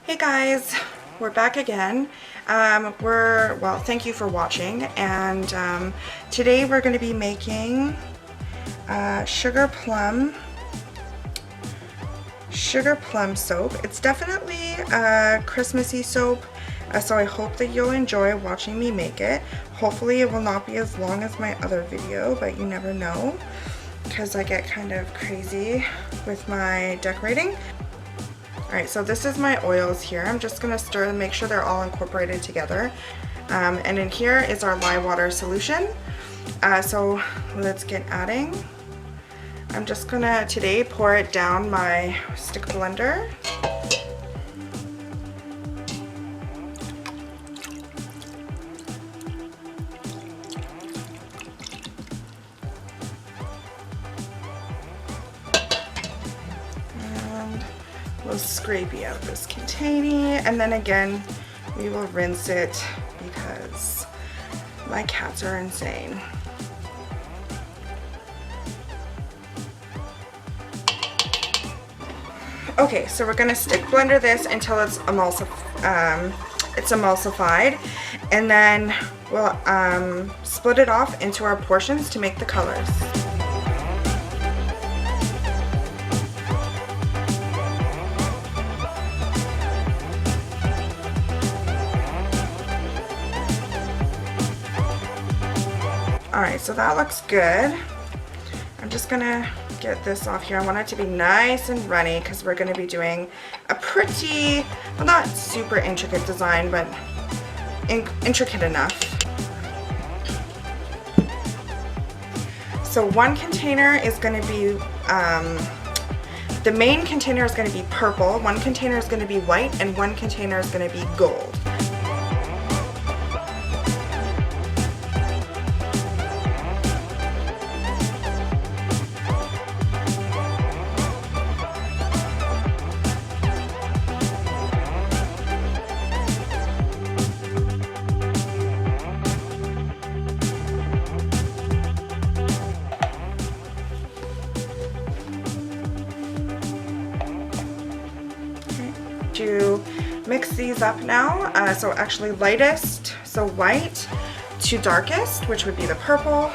Hey guys, we're back again. Thank you for watching, and today we're going to be making sugar plum soap. It's definitely a Christmassy soap, so I hope that you'll enjoy watching me make it. Hopefully it will not be as long as my other video, but you never know, because I get kind of crazy with my decorating. Alright, so this is my oils here. I'm just going to stir and make sure they're all incorporated together. And in here is our lye water solution. So let's get adding. I'm just going to today pour it down my stick blender. We'll scrape out this container, and then again we will rinse it because my cats are insane. Okay, so we're gonna stick blender this until it's emulsified, and then we'll split it off into our portions to make the colors. Alright, so that looks good. I'm just gonna get this off here. I want it to be nice and runny because we're gonna be doing a pretty, well, not super intricate design, but intricate enough. So one container is gonna be, the main container is gonna be purple, one container is gonna be white, and one container is gonna be gold. To mix these up now, so actually lightest, so white, to darkest, which would be the purple.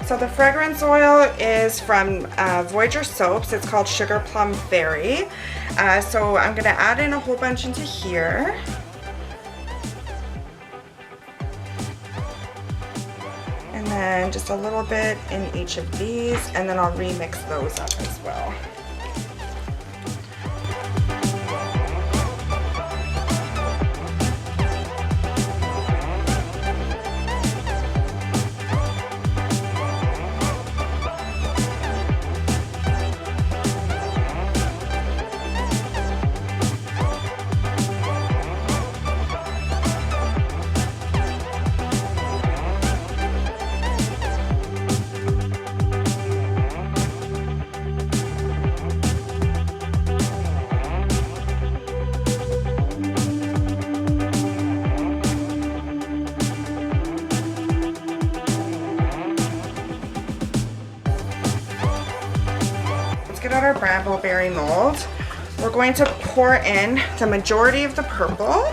So the fragrance oil is from Voyager Soaps. It's called Sugar Plum Fairy. So I'm going to add in a whole bunch into here. And then just a little bit in each of these, and then I'll remix those up as well. Get out our brambleberry mold. We're going to pour in the majority of the purple.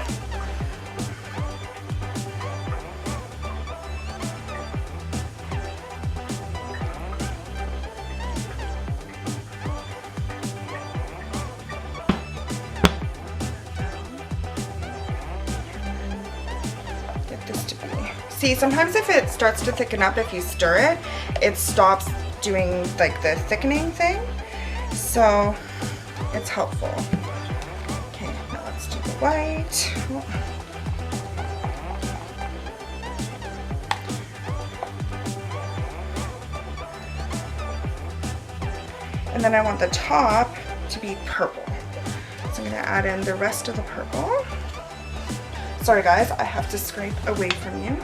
Get this to be. See, sometimes if it starts to thicken up, if you stir it, it stops doing like the thickening thing. So it's helpful. Okay, now let's do the white. And then I want the top to be purple. So I'm gonna add in the rest of the purple. Sorry guys, I have to scrape away from you.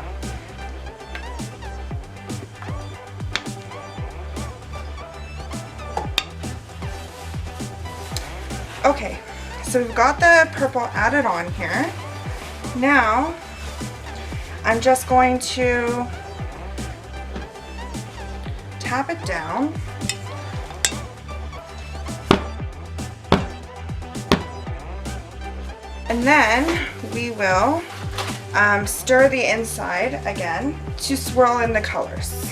Okay, so we've got the purple added on here. Now, I'm just going to tap it down. And then we will stir the inside again to swirl in the colors.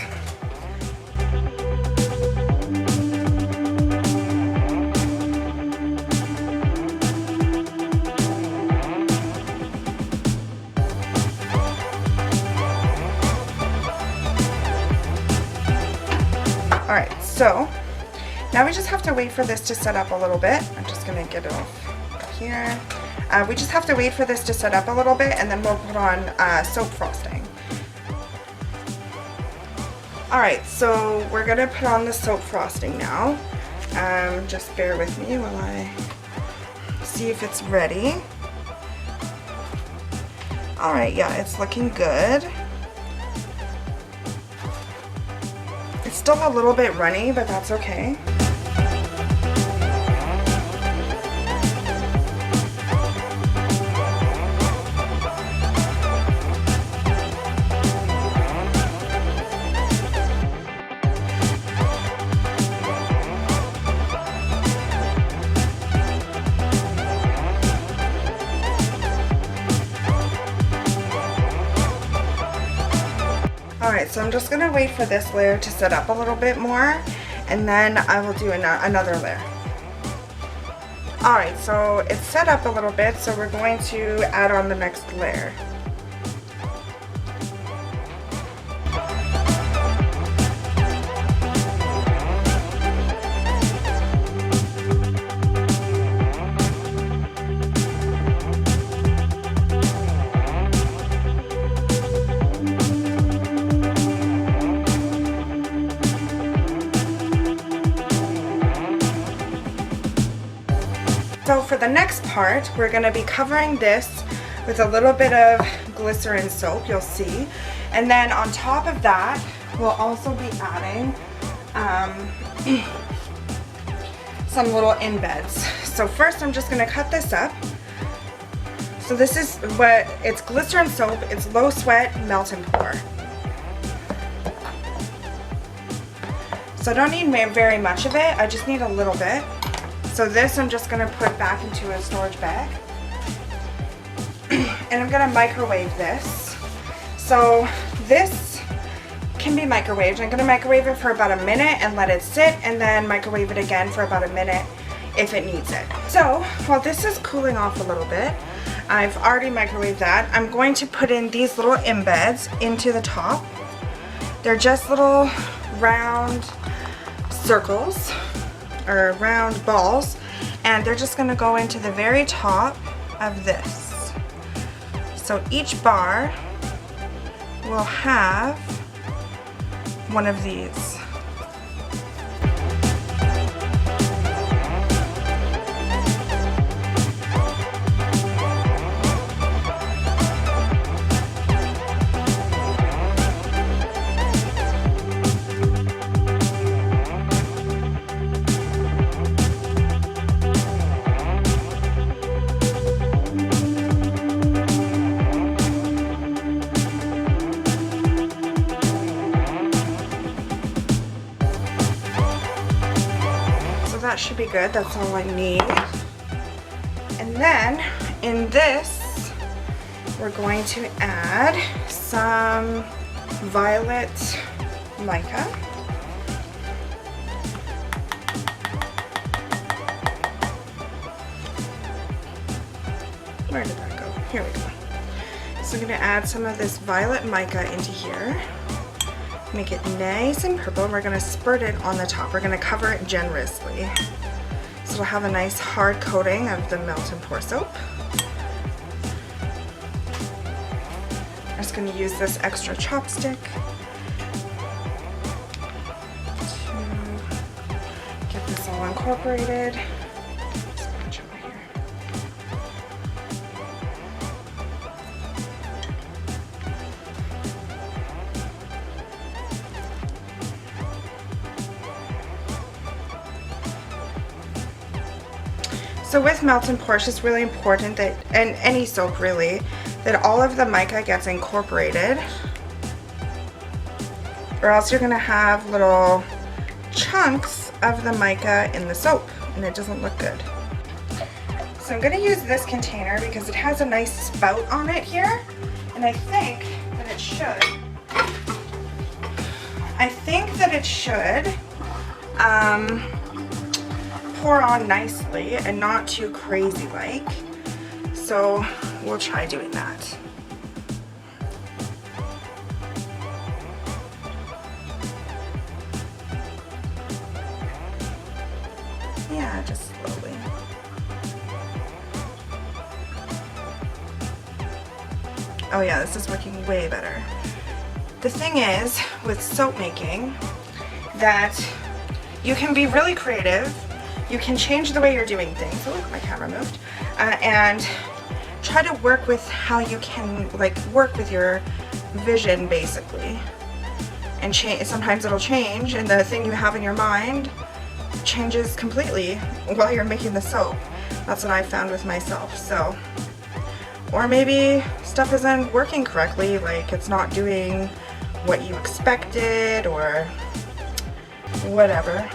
All right, so now we just have to wait for this to set up a little bit. I'm just gonna get it off here. We just have to wait for this to set up a little bit, and then we'll put on soap frosting. All right, so we're gonna put on the soap frosting now. Just bear with me while I see if it's ready. All right, yeah, it's looking good. It's still a little bit runny, but that's okay. Alright, so I'm just going to wait for this layer to set up a little bit more, and then I will do another layer. Alright, so it's set up a little bit, so we're going to add on the next layer. So for the next part, we're going to be covering this with a little bit of glycerin soap, you'll see. And then on top of that, we'll also be adding some little embeds. So first I'm just going to cut this up. So this is what, it's glycerin soap, it's low sweat, melt and pour. So I don't need very much of it, I just need a little bit. So this I'm just going to put back into a storage bag. And I'm going to microwave this. So this can be microwaved. I'm going to microwave it for about a minute and let it sit, and then microwave it again for about a minute if it needs it. So while this is cooling off a little bit, I've already microwaved that. I'm going to put in these little embeds into the top. They're just little round circles, or round balls, and they're just going to go into the very top of this. So each bar will have one of these. That should be good. That's all I need. And then in this, we're going to add some violet mica. Where did that go? Here we go. So I'm going to add some of this violet mica into here. Make it nice and purple. We're going to spurt it on the top. We're going to cover it generously. So it'll have a nice hard coating of the melt and pour soap. I'm just going to use this extra chopstick to get this all incorporated. Just a bunch over here. So with melt and pour, it's just really important that, and any soap really, that all of the mica gets incorporated, or else you're gonna have little chunks of the mica in the soap and it doesn't look good. So I'm gonna use this container because it has a nice spout on it here, and I think that it should pour on nicely and not too crazy like. So we'll try doing that. Yeah, just slowly. Oh yeah, this is working way better. The thing is with soap making that you can be really creative. You can change the way you're doing things. Oh, look, my camera moved. And try to work with how you can like work with your vision basically. And sometimes it'll change and the thing you have in your mind changes completely while you're making the soap. That's what I found with myself. So, or maybe stuff isn't working correctly, like it's not doing what you expected or whatever.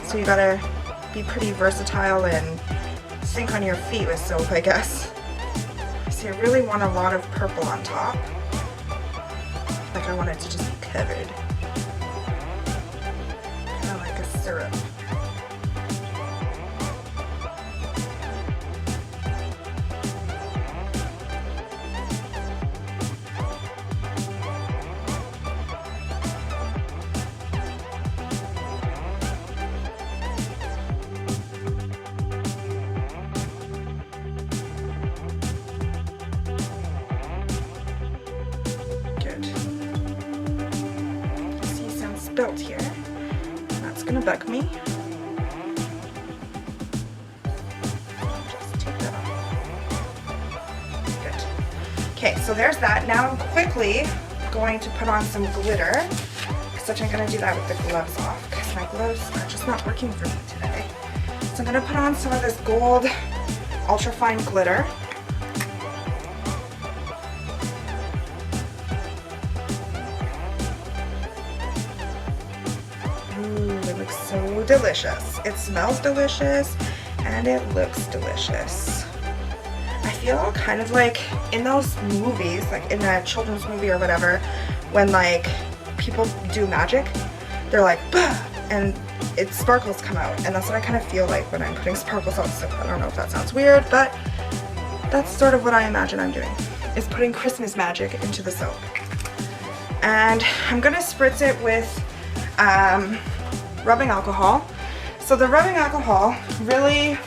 So you gotta be pretty versatile and think on your feet with soap, I guess. See, I really want a lot of purple on top. Like I want it to just be covered. Kind of like a syrup. Built here, and that's gonna bug me. Just take that off. Good. Okay, so there's that. Now I'm quickly going to put on some glitter, except I'm gonna do that with the gloves off because my gloves are just not working for me today. So I'm gonna put on some of this gold ultra fine glitter. So delicious. It smells delicious and it looks delicious. I feel kind of like in those movies, like in a children's movie or whatever, when like people do magic, they're like, bah, and sparkles come out, and that's what I kind of feel like when I'm putting sparkles on soap. I don't know if that sounds weird, but that's sort of what I imagine I'm doing, is putting Christmas magic into the soap. And I'm gonna spritz it with rubbing alcohol. So the rubbing alcohol really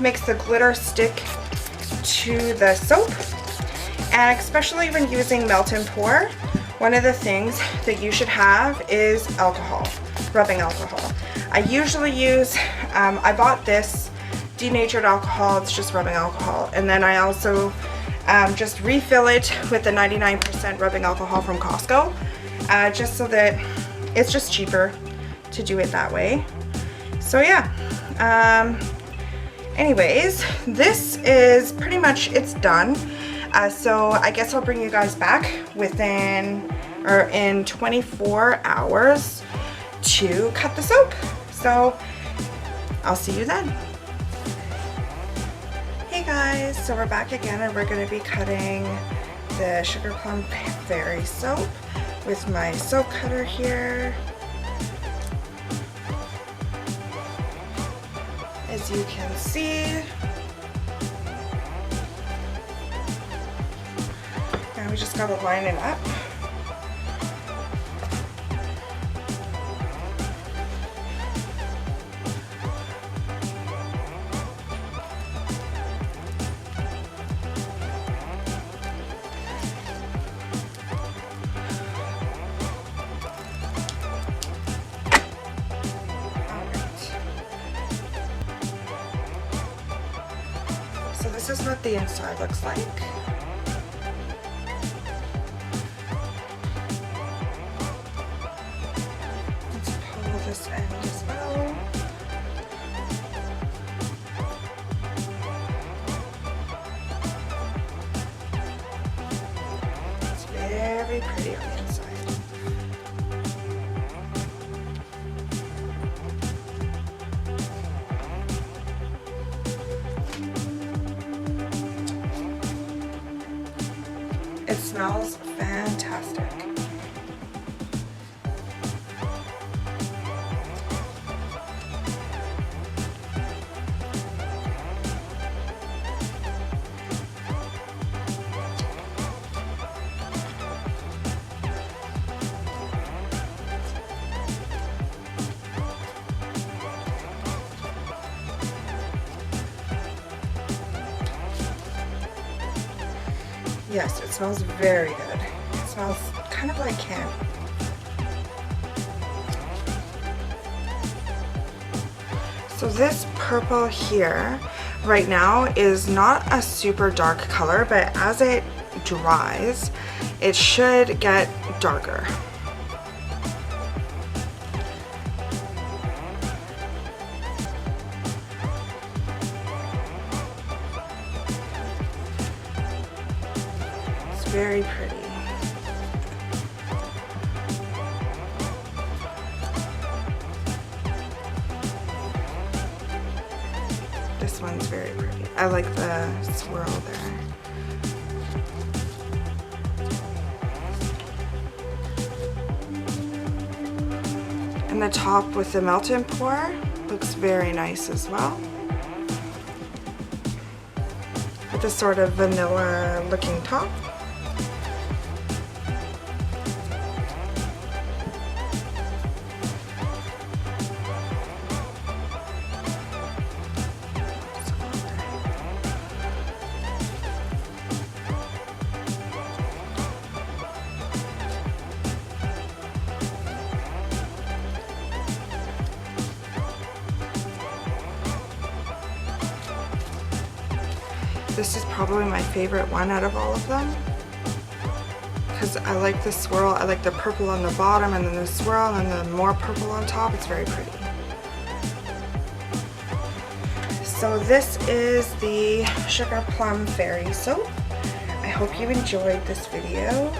makes the glitter stick to the soap, and especially when using melt and pour, one of the things that you should have is alcohol, rubbing alcohol. I usually use, I bought this denatured alcohol, it's just rubbing alcohol, and then I also just refill it with the 99% rubbing alcohol from Costco, just so that it's just cheaper to do it that way. So yeah, anyways, this is pretty much, it's done. So I guess I'll bring you guys back in 24 hours to cut the soap. So I'll see you then. Hey guys, so we're back again and we're going to be cutting the Sugar Plum Fairy soap with my soap cutter here. As you can see, now we just gotta line it up. This is what the inside looks like. Let's pull this end as well. It's very pretty on the inside. It smells fantastic. Yes, it smells very good. It smells kind of like candy. So this purple here right now is not a super dark color, but as it dries, it should get darker. Very pretty. This one's very pretty. I like the swirl there. And the top with the melt and pour looks very nice as well. With a sort of vanilla looking top. This is probably my favorite one out of all of them because I like the swirl. I like the purple on the bottom and then the swirl and then more purple on top. It's very pretty. So this is the Sugar Plum Fairy Soap. I hope you enjoyed this video,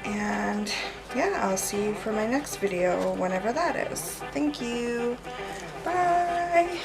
and yeah, I'll see you for my next video whenever that is. Thank you. Bye.